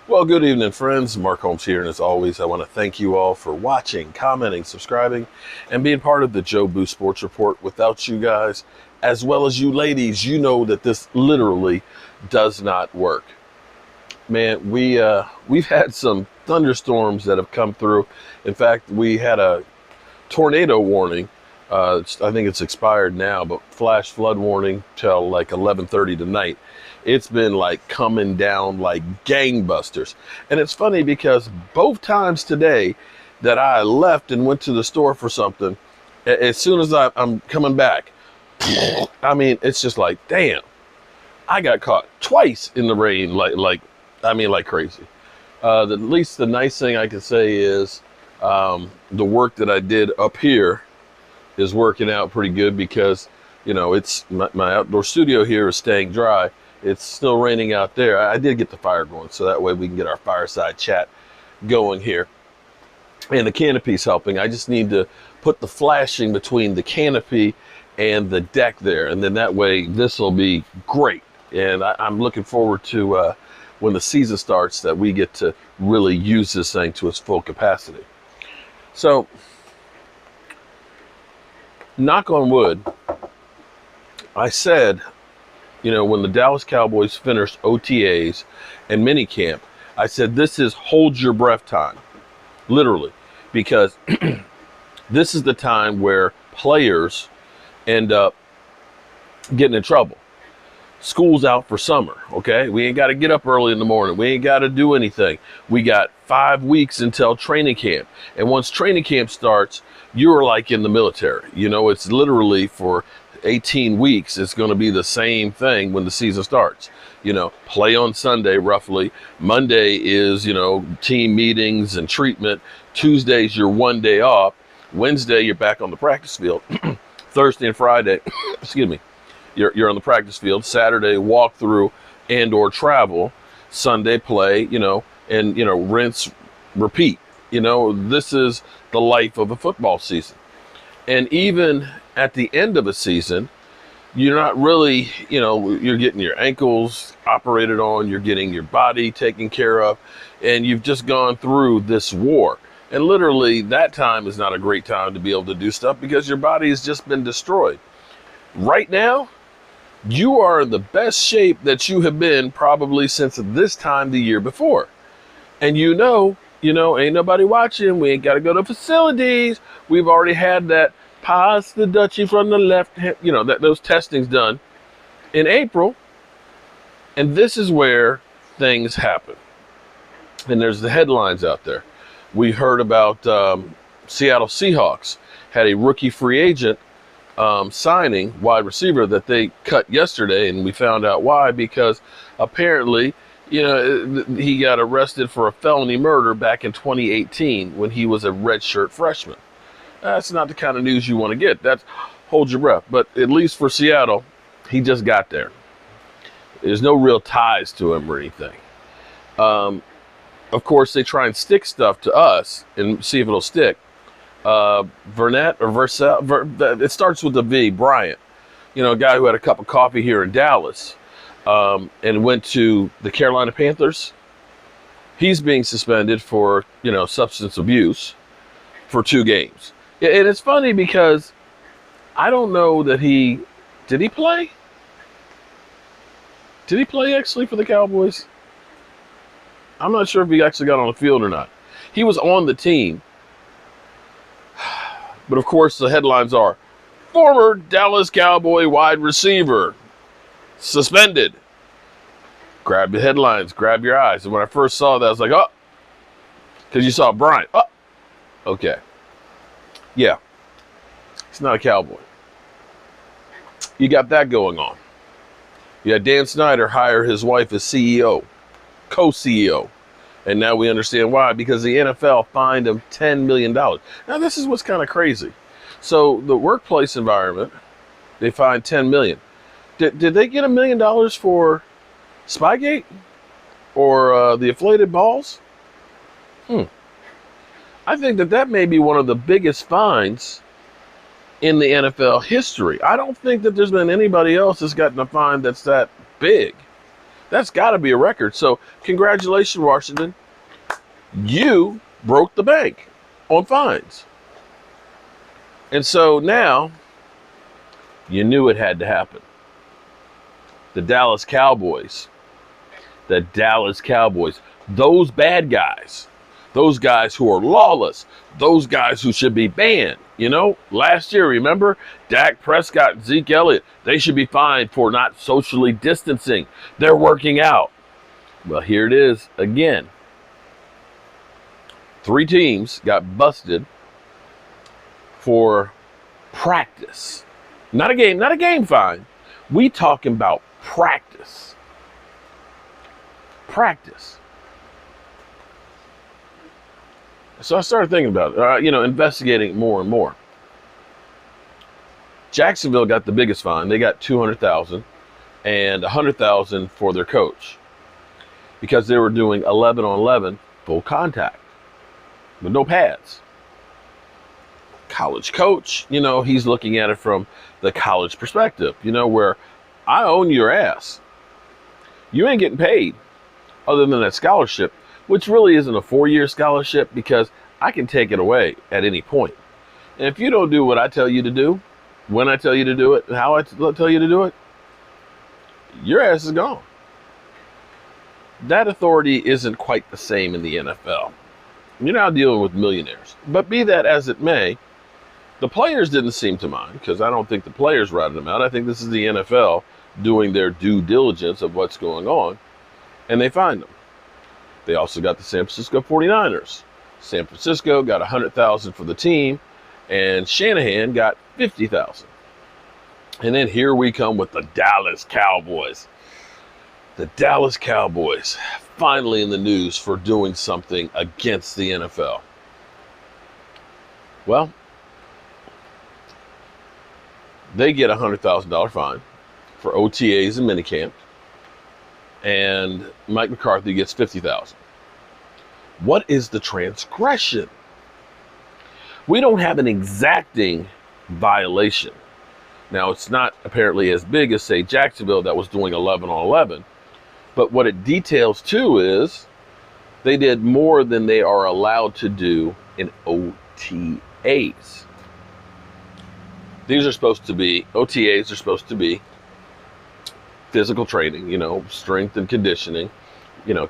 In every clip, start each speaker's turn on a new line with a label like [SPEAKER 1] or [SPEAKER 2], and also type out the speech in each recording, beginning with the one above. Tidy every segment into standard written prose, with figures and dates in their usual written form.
[SPEAKER 1] Well, good evening, friends. Mark Holmes here, and as always, I want to thank you all for watching, commenting, subscribing, and being part of the Joe Boo Sports Report. Without you guys, as well as you ladies, you know that this literally does not work. Man, we've had some thunderstorms that have come through. In fact, we had a tornado warning. I think it's expired now, but flash flood warning till like 11:30 tonight. It's been like coming down like gangbusters. And it's funny because both times today that I left and went to the store for something, as soon as I'm coming back, I mean, it's just like, damn, I got caught twice in the rain, like crazy. At least the nice thing I can say is the work that I did up here is working out pretty good because, it's my outdoor studio here is staying dry. It's still raining out there. I did get the fire going, so that way we can get our fireside chat going here. And the canopy's helping. I just need to put the flashing between the canopy and the deck there, and then that way this will be great. And I'm looking forward to when the season starts that we get to really use this thing to its full capacity. So, knock on wood, I said, when the Dallas Cowboys finished OTAs and minicamp, I said, this is hold your breath time, literally, because this is the time where players end up getting in trouble. School's out for summer, okay? We ain't got to get up early in the morning. We ain't got to do anything. We got 5 weeks until training camp. And once training camp starts, you're like in the military. It's literally for 18 weeks. It's going to be the same thing when the season starts. Play on Sunday roughly. Monday is, team meetings and treatment. Tuesday's your 1 day off. Wednesday, you're back on the practice field. Thursday and Friday, excuse me, you're on the practice field. Saturday, walk through and or travel. Sunday, play, and, rinse, repeat. This is the life of a football season. And even at the end of a season, you're not really, you're getting your ankles operated on, you're getting your body taken care of, and you've just gone through this war. And literally, that time is not a great time to be able to do stuff because your body has just been destroyed. Right now, you are in the best shape that you have been probably since this time the year before. And ain't nobody watching. We ain't got to go to facilities. We've already had that pass the Dutchie from the left hand, those testings done in April. And this is where things happen. And there's the headlines out there. We heard about Seattle Seahawks had a rookie free agent signing, wide receiver, that they cut yesterday. And we found out why, because apparently, he got arrested for a felony murder back in 2018 when he was a redshirt freshman. That's not the kind of news you want to get. That's hold your breath. But at least for Seattle, he just got there. There's no real ties to him or anything. Of course, they try and stick stuff to us and see if it'll stick. Vernette or Versell, it starts with a V, Bryant. A guy who had a cup of coffee here in Dallas and went to the Carolina Panthers. He's being suspended for, substance abuse for 2 games. And it's funny because I don't know that did he play? Did he play actually for the Cowboys? I'm not sure if he actually got on the field or not. He was on the team. But of course the headlines are, former Dallas Cowboy wide receiver suspended. Grab the headlines, grab your eyes. And when I first saw that, I was like, oh, because you saw Bryant. Oh, okay. Yeah, he's not a Cowboy. You got that going on. You had Dan Snyder hire his wife as CEO, co-CEO. And now we understand why, because the NFL fined him $10 million. Now, this is what's kind of crazy. So the workplace environment, they fined $10 million. Did they get $1 million for Spygate or the inflated balls? I think that may be one of the biggest fines in the NFL history. I don't think that there's been anybody else that's gotten a fine that's that big. That's got to be a record. So congratulations, Washington. You broke the bank on fines. And so now you knew it had to happen. The Dallas Cowboys, those bad guys, those guys who are lawless, those guys who should be banned. You know, last year, remember, Dak Prescott and Zeke Elliott, they should be fined for not socially distancing. They're working out. Well, here it is again. 3 teams got busted for practice. Not a game fine. We talking about practice. Practice. So I started thinking about it, investigating more and more. Jacksonville got the biggest fine. They got $200,000 and $100,000 for their coach because they were doing 11 on 11 full contact with no pads. College coach, he's looking at it from the college perspective, where I own your ass. You ain't getting paid other than that scholarship, which really isn't a 4-year scholarship because I can take it away at any point. And if you don't do what I tell you to do, when I tell you to do it, and how I tell you to do it, your ass is gone. That authority isn't quite the same in the NFL. You're now dealing with millionaires. But be that as it may, the players didn't seem to mind because I don't think the players ratted them out. I think this is the NFL doing their due diligence of what's going on, and they fined them. They also got the San Francisco 49ers. San Francisco got $100,000 for the team, and Shanahan got $50,000. And then here we come with the Dallas Cowboys. The Dallas Cowboys finally in the news for doing something against the NFL. Well, they get a $100,000 fine for OTAs and minicamp, and Mike McCarthy gets $50,000. What is the transgression? We don't have an exacting violation. Now, it's not apparently as big as, say, Jacksonville that was doing 11 on 11, but what it details too is they did more than they are allowed to do in OTAs. OTAs are supposed to be physical training, strength and conditioning,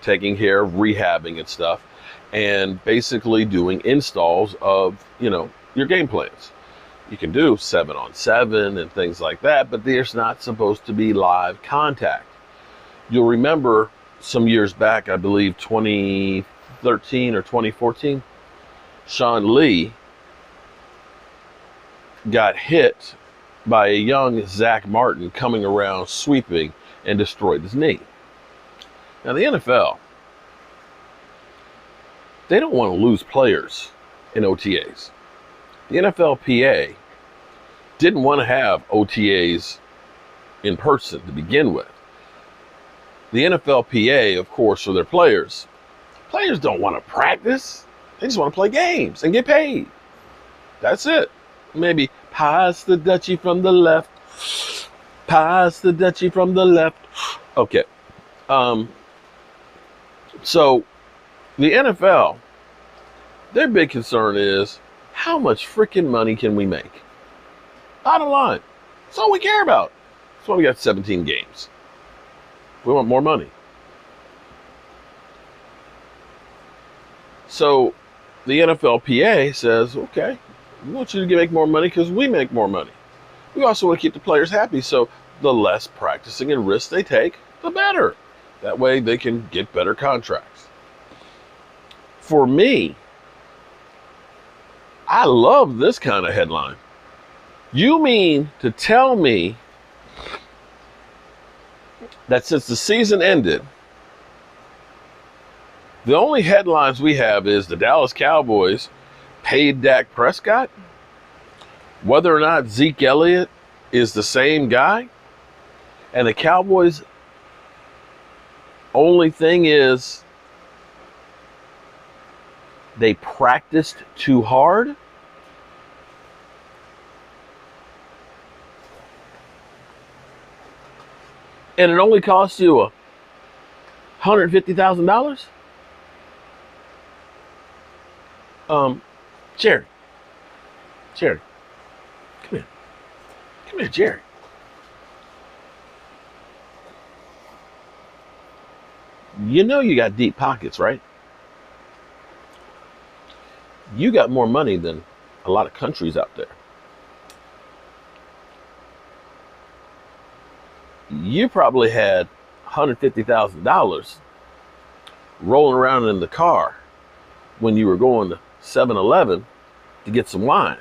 [SPEAKER 1] taking care of rehabbing and stuff, and basically doing installs of, your game plans. You can do 7 on 7 and things like that, but there's not supposed to be live contact. You'll remember some years back, I believe 2013 or 2014, Sean Lee got hit by a young Zach Martin coming around sweeping and destroyed his knee. Now the NFL, they don't want to lose players in OTAs. The NFLPA didn't want to have OTAs in person to begin with. The NFLPA, of course, for their players. Players don't want to practice. They just want to play games and get paid. That's it. Maybe pass the Dutchie from the left. Pass the Dutchie from the left. Okay. So the NFL, their big concern is how much freaking money can we make? Bottom line. That's all we care about. That's why we got 17 games. We want more money. So the NFLPA says, okay, we want you to make more money because we make more money. We also want to keep the players happy, so the less practicing and risks they take, the better. That way they can get better contracts. For me, I love this kind of headline. You mean to tell me that since the season ended, the only headlines we have is the Dallas Cowboys paid Dak Prescott? Whether or not Zeke Elliott is the same guy? And the Cowboys' only thing is they practiced too hard? And it only cost you a $150,000? Jerry. Jerry. Come here. Come here, Jerry. You know you got deep pockets, right? You got more money than a lot of countries out there. You probably had $150,000 rolling around in the car when you were going to 7-Eleven to get some wine.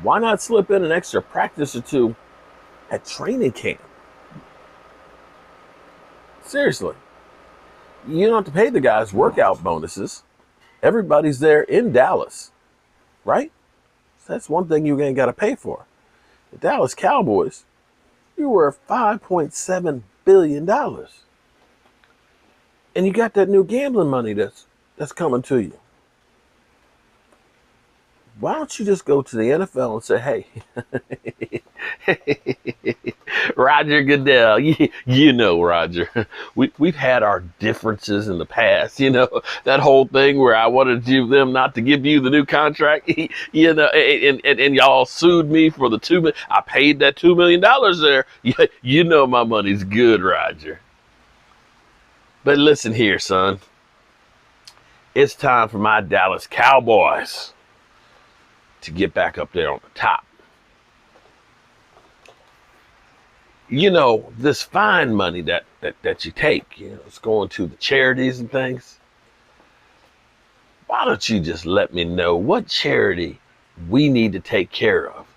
[SPEAKER 1] Why not slip in an extra practice or two at training camp? Seriously. You don't have to pay the guys workout bonuses. Everybody's there in Dallas, right? So that's one thing you ain't got to pay for. The Dallas Cowboys, you were $5.7 billion. And you got that new gambling money that's coming to you. Why don't you just go to the NFL and say, hey, Roger Goodell, you know, Roger, we've had our differences in the past, that whole thing where I wanted them not to give you the new contract, and y'all sued me for the $2 million. I paid that $2 million there. You know my money's good, Roger. But listen here, son. It's time for my Dallas Cowboys to get back up there on the top. This fine money that you take, it's going to the charities and things. Why don't you just let me know what charity we need to take care of?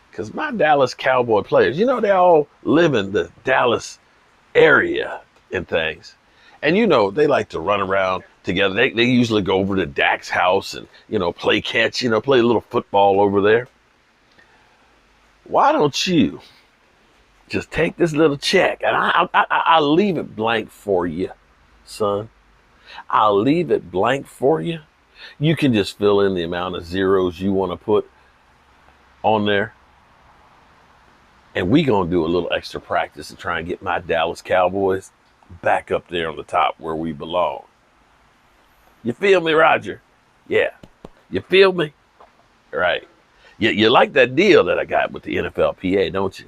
[SPEAKER 1] Because my Dallas Cowboy players, they all live in the Dallas area and things. And they like to run around together. They usually go over to Dak's house and, play catch, play a little football over there. Why don't you just take this little check, and I'll leave it blank for you, son. I'll leave it blank for you. You can just fill in the amount of zeros you want to put on there. And we going to do a little extra practice and try and get my Dallas Cowboys back up there on the top where we belong. You feel me, Roger? Yeah. You feel me? Right. You like that deal that I got with the NFLPA, don't you?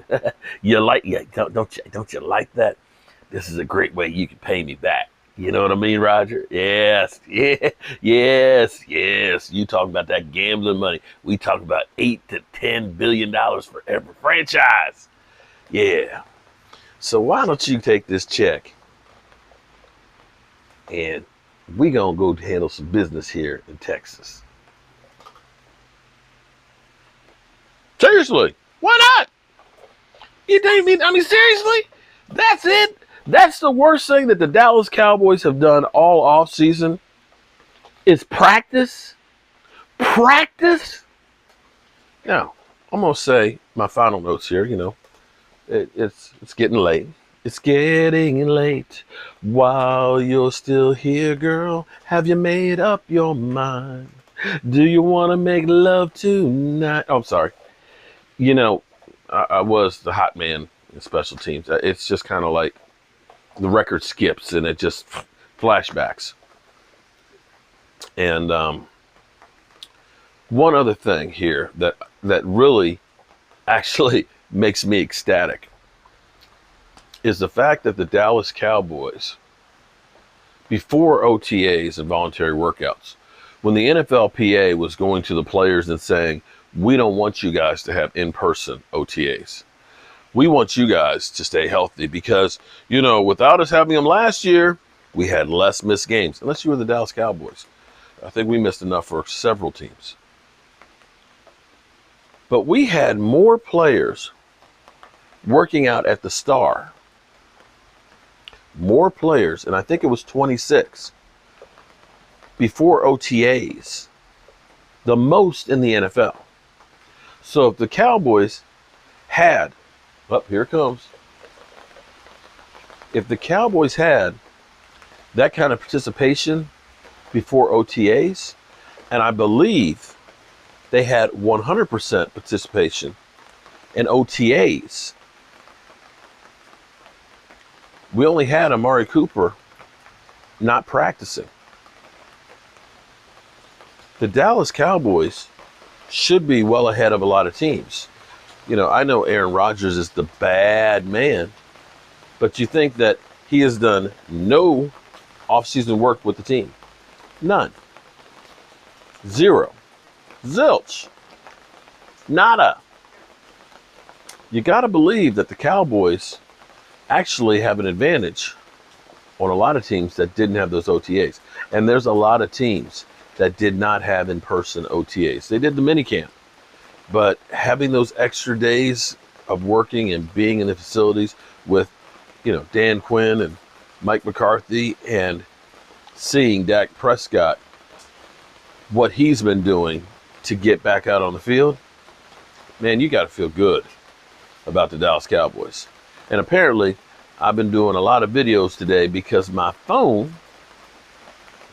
[SPEAKER 1] Don't you like that? This is a great way you can pay me back. You know what I mean, Roger? Yes. Yes. You talk about that gambling money. We talk about $8 to $10 billion for every franchise. Yeah. So why don't you take this check and we gonna go handle some business here in Texas. Seriously, why not? You think seriously? That's it? That's the worst thing that the Dallas Cowboys have done all offseason is practice? Practice? Now, I'm gonna say my final notes here, it's getting late. It's getting late while you're still here, girl. Have you made up your mind? Do you want to make love tonight? Oh, I'm sorry. I was the hot man in special teams. It's just kind of like the record skips and it just flashbacks. And one other thing here that really actually makes me ecstatic is the fact that the Dallas Cowboys, before OTAs and voluntary workouts, when the NFLPA was going to the players and saying, we don't want you guys to have in-person OTAs. We want you guys to stay healthy because, without us having them last year, we had less missed games. Unless you were the Dallas Cowboys. I think we missed enough for several teams. But we had more players working out at the Star. More players, and I think it was 26, before OTAs. The most in the NFL. So if the Cowboys had, here it comes. If the Cowboys had that kind of participation before OTAs, and I believe they had 100% participation and OTAs. We only had Amari Cooper not practicing. The Dallas Cowboys should be well ahead of a lot of teams. You know, I know Aaron Rodgers is the bad man, but you think that he has done no offseason work with the team? None. Zero. Zilch. Nada. You got to believe that the Cowboys actually have an advantage on a lot of teams that didn't have those OTAs. And there's a lot of teams that did not have in-person OTAs. They did the minicamp. But having those extra days of working and being in the facilities with, you know, Dan Quinn and Mike McCarthy, and seeing Dak Prescott, what he's been doing to get back out on the field, man, you got to feel good about the Dallas Cowboys. And apparently, I've been doing a lot of videos today because my phone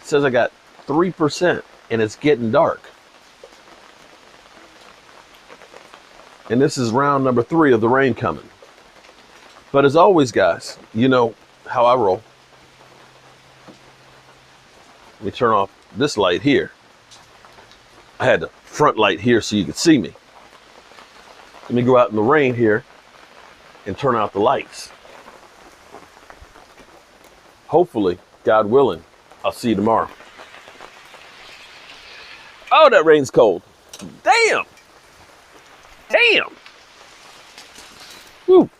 [SPEAKER 1] says I got 3% and it's getting dark. And this is round number 3 of the rain coming. But as always, guys, you know how I roll. Let me turn off this light here. I had the front light here so you could see me. Let me go out in the rain here and turn out the lights. Hopefully, God willing, I'll see you tomorrow. Oh, that rain's cold. Damn. Damn. Woo.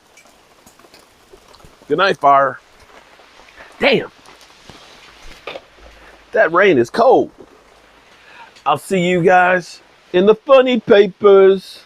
[SPEAKER 1] Good night, fire. Damn. That rain is cold. I'll see you guys in the funny papers.